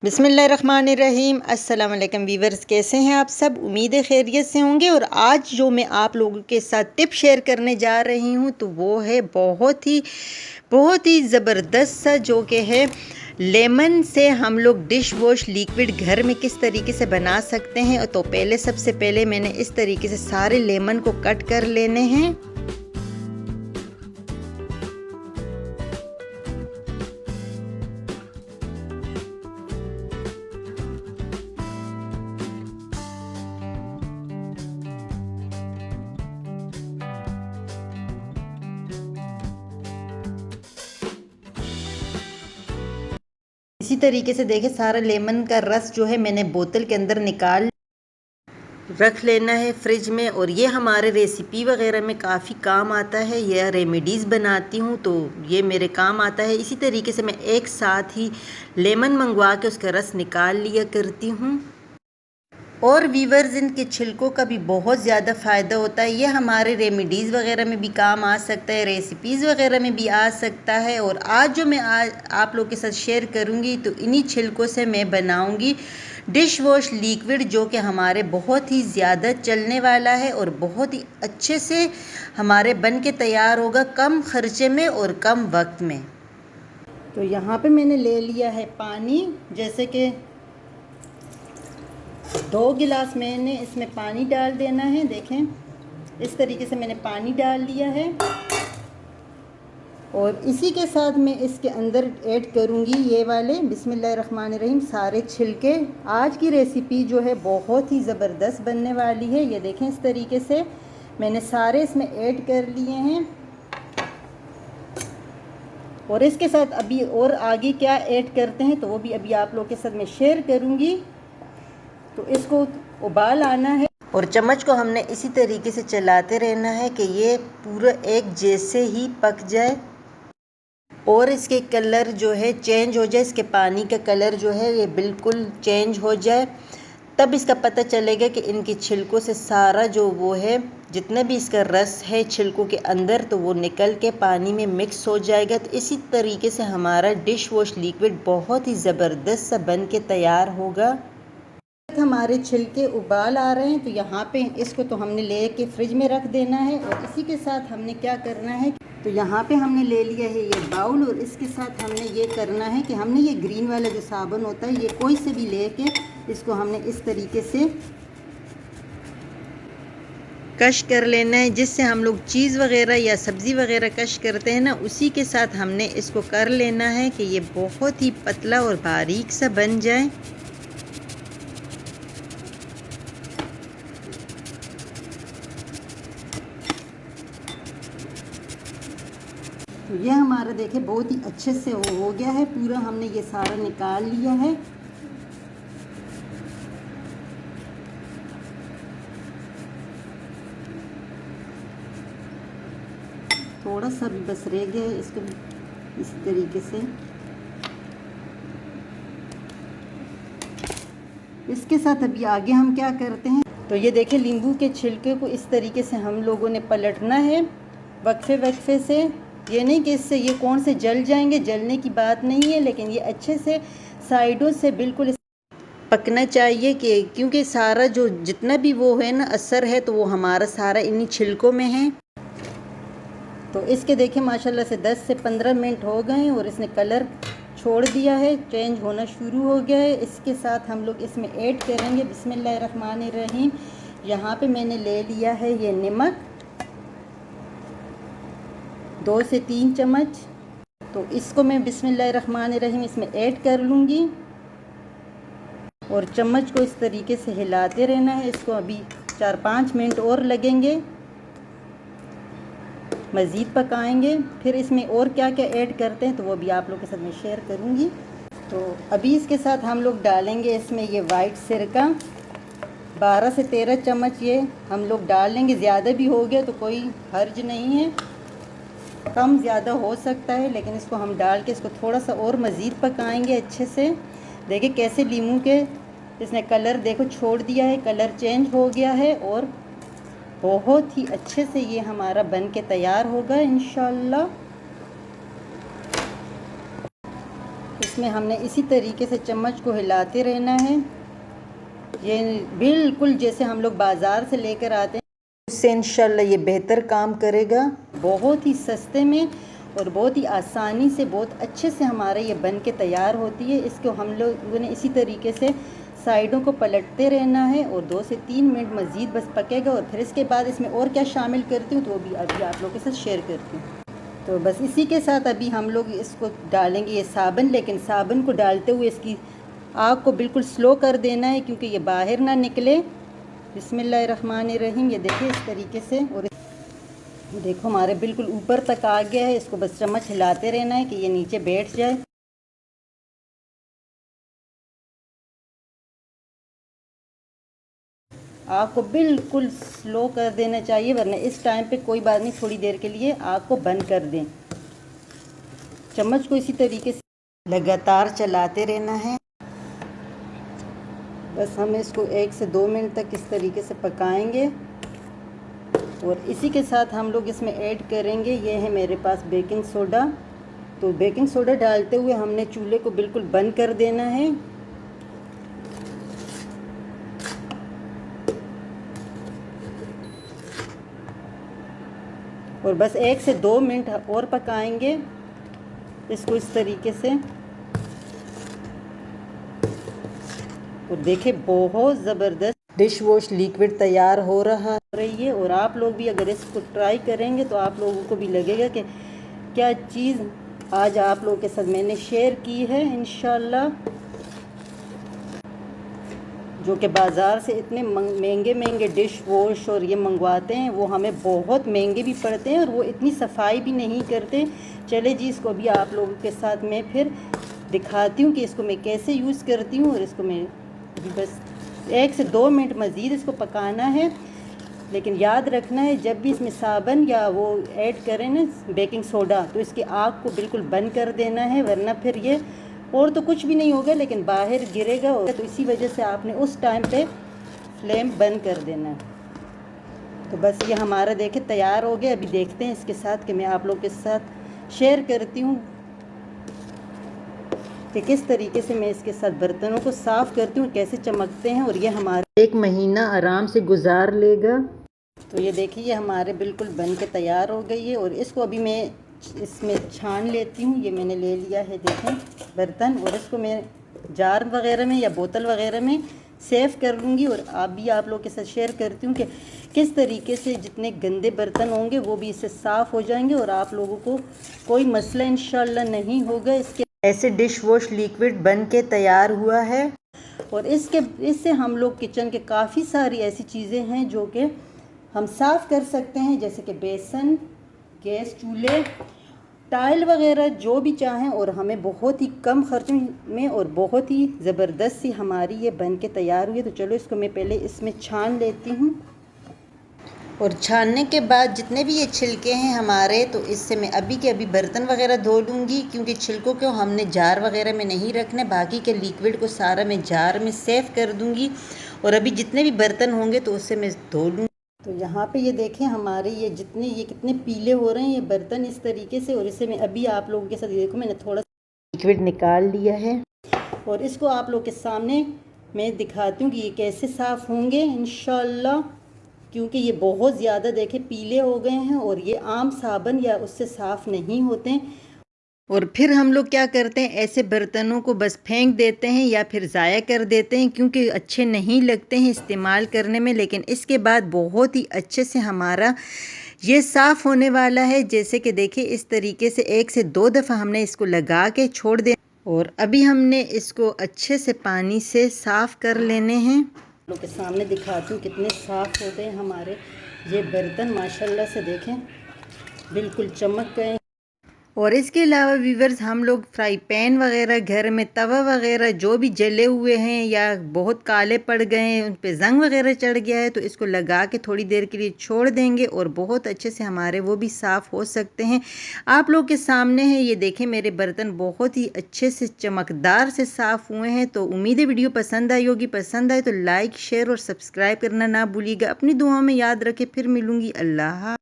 बिस्मिल्लाहिर्रहमानिर्रहीम। अस्सलाम वालेकुम वीवर्स, कैसे हैं आप सब? उम्मीद है खैरियत से होंगे। और आज जो मैं आप लोगों के साथ टिप शेयर करने जा रही हूं तो वो है बहुत ही ज़बरदस्त सा, जो कि है लेमन से हम लोग डिश वॉश लिक्विड घर में किस तरीके से बना सकते हैं। तो सबसे पहले मैंने इस तरीके से सारे लेमन को कट कर लेने हैं। इसी तरीके से देखें, सारा लेमन का रस जो है मैंने बोतल के अंदर निकाल रख लेना है फ्रिज में। और ये हमारे रेसिपी वगैरह में काफ़ी काम आता है, यह रेमेडीज़ बनाती हूँ तो ये मेरे काम आता है। इसी तरीके से मैं एक साथ ही लेमन मंगवा के उसका रस निकाल लिया करती हूँ। और वीवर्स, इनके छिलकों का भी बहुत ज़्यादा फ़ायदा होता है। ये हमारे रेमेडीज़ वगैरह में भी काम आ सकता है, रेसिपीज़ वगैरह में भी आ सकता है। और आज जो मैं आप लोग के साथ शेयर करूँगी तो इन्हीं छिलकों से मैं बनाऊँगी डिश वॉश लिक्विड, जो कि हमारे बहुत ही ज़्यादा चलने वाला है और बहुत ही अच्छे से हमारे बन के तैयार होगा, कम ख़र्चे में और कम वक्त में। तो यहाँ पे मैंने ले लिया है पानी, जैसे कि 2 गिलास मैंने इसमें पानी डाल देना है। देखें, इस तरीके से मैंने पानी डाल लिया है। और इसी के साथ मैं इसके अंदर ऐड करूँगी ये वाले बिस्मिल्लाहिर्रहमानिर्रहीम सारे छिलके। आज की रेसिपी जो है बहुत ही ज़बरदस्त बनने वाली है। ये देखें, इस तरीके से मैंने सारे इसमें ऐड कर लिए हैं। और इसके साथ अभी और आगे क्या ऐड करते हैं तो वो भी अभी आप लोग के साथ मैं शेयर करूँगी। तो इसको उबाल आना है और चम्मच को हमने इसी तरीके से चलाते रहना है कि ये पूरा एक जैसे ही पक जाए और इसके कलर जो है चेंज हो जाए, इसके पानी का कलर जो है ये बिल्कुल चेंज हो जाए। तब इसका पता चलेगा कि इनकी छिलकों से सारा जो वो है, जितना भी इसका रस है छिलकों के अंदर, तो वो निकल के पानी में मिक्स हो जाएगा। तो इसी तरीके से हमारा डिश वॉश लिक्विड बहुत ही ज़बरदस्त सा बन के तैयार होगा। हमारे छिलके उबाल आ रहे हैं तो यहाँ पे इसको तो हमने ले के फ्रिज में रख देना है। और इसी के साथ हमने क्या करना है, तो यहाँ पे हमने ले लिया है ये बाउल। और इसके साथ हमने ये करना है कि हमने ये ग्रीन वाला जो साबुन होता है, ये कोई से भी लेके इसको हमने इस तरीके से कश कर लेना है। जिससे हम लोग चीज़ वगैरह या सब्ज़ी वगैरह कश करते हैं ना, उसी के साथ हमने इसको कर लेना है कि ये बहुत ही पतला और बारीक सा बन जाए। तो यह हमारा देखें बहुत ही अच्छे से हो गया है पूरा, हमने ये सारा निकाल लिया है। थोड़ा सा भी बस रह गया है, इसको इसी तरीके से इसके साथ अभी आगे हम क्या करते हैं, तो ये देखें, नींबू के छिलके को इस तरीके से हम लोगों ने पलटना है वक्फे से। ये नहीं कि इससे ये कौन से जल जाएंगे, जलने की बात नहीं है, लेकिन ये अच्छे से साइडों से बिल्कुल पकना चाहिए कि क्योंकि सारा जो जितना भी वो है ना असर है, तो वो हमारा सारा इन्हीं छिलकों में है। तो इसके देखें माशाल्लाह से 10 से 15 मिनट हो गए हैं और इसने कलर छोड़ दिया है, चेंज होना शुरू हो गया है। इसके साथ हम लोग इसमें ऐड करेंगे बिस्मिल्लाहिर्रहमानिर्रहीम। यहाँ पे मैंने ले लिया है ये नमक 2 से 3 चम्मच। तो इसको मैं बिस्मिल्लाहिर्रहमानिर्रहीम इसमें ऐड कर लूँगी और चम्मच को इस तरीके से हिलाते रहना है। इसको अभी 4-5 मिनट और लगेंगे, मज़ीद पकाएंगे। फिर इसमें और क्या क्या ऐड करते हैं तो वो भी आप लोग के साथ मैं शेयर करूँगी। तो अभी इसके साथ हम लोग डालेंगे इसमें ये वाइट सिरका 12 से 13 चम्मच ये हम लोग डाल लेंगे। ज़्यादा भी हो गया तो कोई हर्ज नहीं है, कम ज़्यादा हो सकता है, लेकिन इसको हम डाल के इसको थोड़ा सा और मज़ीद पकाएंगे अच्छे से। देखिए कैसे लीमू के इसने कलर देखो छोड़ दिया है, कलर चेंज हो गया है और बहुत ही अच्छे से ये हमारा बन के तैयार होगा इंशाल्लाह। इसमें हमने इसी तरीके से चम्मच को हिलाते रहना है। ये बिल्कुल जैसे हम लोग बाज़ार से लेकर आते हैं, उससे इंशाल्लाह ये बेहतर काम करेगा। बहुत ही सस्ते में और बहुत ही आसानी से, बहुत अच्छे से हमारा ये बन के तैयार होती है। इसको हम लोगों ने इसी तरीके से साइडों को पलटते रहना है और 2 से 3 मिनट मज़ीद बस पकेगा। और फिर इसके बाद इसमें और क्या शामिल करती हूँ तो वो भी अभी आप लोगों के साथ शेयर करती हूँ। तो बस इसी के साथ अभी हम लोग इसको डालेंगे ये साबुन, लेकिन साबुन को डालते हुए इसकी आग को बिल्कुल स्लो कर देना है क्योंकि ये बाहर ना निकले। बिस्मिल्लाहिर्रहमानिर्रहीम। ये देखिए इस तरीके से, और देखो हमारे बिल्कुल ऊपर तक आ गया है। इसको बस चम्मच हिलाते रहना है कि ये नीचे बैठ जाए। आग को बिल्कुल स्लो कर देना चाहिए, वरना इस टाइम पे कोई बात नहीं, थोड़ी देर के लिए आग को बंद कर दें। चम्मच को इसी तरीके से लगातार चलाते रहना है। बस हम इसको 1 से 2 मिनट तक इस तरीके से पकाएंगे। और इसी के साथ हम लोग इसमें ऐड करेंगे, ये है मेरे पास बेकिंग सोडा। तो बेकिंग सोडा डालते हुए हमने चूल्हे को बिल्कुल बंद कर देना है। और बस 1 से 2 मिनट और पकाएंगे इसको इस तरीके से। और देखिए बहुत ज़बरदस्त डिश वॉश लिक्विड तैयार हो रहा है। और आप लोग भी अगर इसको ट्राई करेंगे तो आप लोगों को भी लगेगा कि क्या चीज़ आज आप लोगों के साथ मैंने शेयर की है। इंशाल्लाह जो कि बाज़ार से इतने महंगे डिश वॉश और ये मंगवाते हैं, वो हमें बहुत महंगे भी पड़ते हैं और वो इतनी सफाई भी नहीं करते। चले जी, इसको भी आप लोगों के साथ मैं फिर दिखाती हूँ कि इसको मैं कैसे यूज़ करती हूँ। और इसको मैं बस 1 से 2 मिनट मज़ीद इसको पकाना है। लेकिन याद रखना है जब भी इसमें साबुन या वो ऐड करें ना बेकिंग सोडा, तो इसकी आग को बिल्कुल बंद कर देना है, वरना फिर ये और तो कुछ भी नहीं होगा लेकिन बाहर गिरेगा। तो इसी वजह से आपने उस टाइम पे फ्लेम बंद कर देना है। तो बस ये हमारा देखे तैयार हो गया। अभी देखते हैं इसके साथ कि मैं आप लोग के साथ शेयर करती हूँ कि किस तरीके से मैं इसके साथ बर्तनों को साफ़ करती हूँ, कैसे चमकते हैं। और ये हमारा 1 महीना आराम से गुजार लेगा। तो ये देखिए ये हमारे बिल्कुल बन के तैयार हो गई है। और इसको अभी मैं इसमें छान लेती हूँ। ये मैंने ले लिया है देखें बर्तन, और इसको मैं जार वगैरह में या बोतल वगैरह में सेव कर लूँगी। और आप लोग के साथ शेयर करती हूँ कि किस तरीके से जितने गंदे बर्तन होंगे वो भी इससे साफ़ हो जाएंगे और आप लोगों को कोई मसला इंशाल्लाह नहीं होगा। इसके ऐसे डिश वॉश लिक्विड बन के तैयार हुआ है। और इससे हम लोग किचन के काफ़ी सारी ऐसी चीज़ें हैं जो कि हम साफ़ कर सकते हैं, जैसे कि बेसन, गैस चूल्हे, टाइल वगैरह जो भी चाहें। और हमें बहुत ही कम खर्च में और बहुत ही ज़बरदस्त सी हमारी ये बन के तैयार हुई है। तो चलो इसको मैं पहले इसमें छान लेती हूँ। और छानने के बाद जितने भी ये छिलके हैं हमारे, तो इससे मैं अभी के अभी बर्तन वगैरह धो लूँगी, क्योंकि छिलकों को हमने जार वगैरह में नहीं रखना। बाकी के लिक्विड को सारा मैं जार में सेव कर दूँगी। और अभी जितने भी बर्तन होंगे तो उससे मैं धो लूँगी। तो यहाँ पे ये देखें हमारे ये कितने पीले हो रहे हैं ये बर्तन इस तरीके से। और इसे मैं अभी आप लोगों के साथ देखो मैंने थोड़ा सा लिक्विड निकाल लिया है और इसको आप लोग के सामने मैं दिखाती हूँ कि ये कैसे साफ़ होंगे इंशाल्लाह, क्योंकि ये बहुत ज़्यादा देखें पीले हो गए हैं और ये आम साबुन या उससे साफ़ नहीं होते हैं। और फिर हम लोग क्या करते हैं, ऐसे बर्तनों को बस फेंक देते हैं या फिर ज़ाया कर देते हैं, क्योंकि अच्छे नहीं लगते हैं इस्तेमाल करने में। लेकिन इसके बाद बहुत ही अच्छे से हमारा ये साफ़ होने वाला है। जैसे कि देखिए इस तरीके से 1 से 2 दफ़ा हमने इसको लगा के छोड़ दिया। और अभी हमने इसको अच्छे से पानी से साफ़ कर लेने हैं। लोग के सामने दिखाती हूँ कितने साफ़ हो गए हमारे ये बर्तन, माशाल्लाह से देखें बिल्कुल चमक गए। और इसके अलावा व्यूअर्स हम लोग फ्राई पैन वगैरह घर में, तवा वगैरह जो भी जले हुए हैं या बहुत काले पड़ गए हैं, उन पे जंग वगैरह चढ़ गया है, तो इसको लगा के थोड़ी देर के लिए छोड़ देंगे और बहुत अच्छे से हमारे वो भी साफ़ हो सकते हैं। आप लोग के सामने है ये देखें मेरे बर्तन बहुत ही अच्छे से चमकदार से साफ़ हुए हैं। तो उम्मीद है वीडियो पसंद आई होगी। पसंद आए तो लाइक, शेयर और सब्सक्राइब करना ना भूलिएगा। अपनी दुआओं में याद रखें। फिर मिलूँगी। अल्लाह।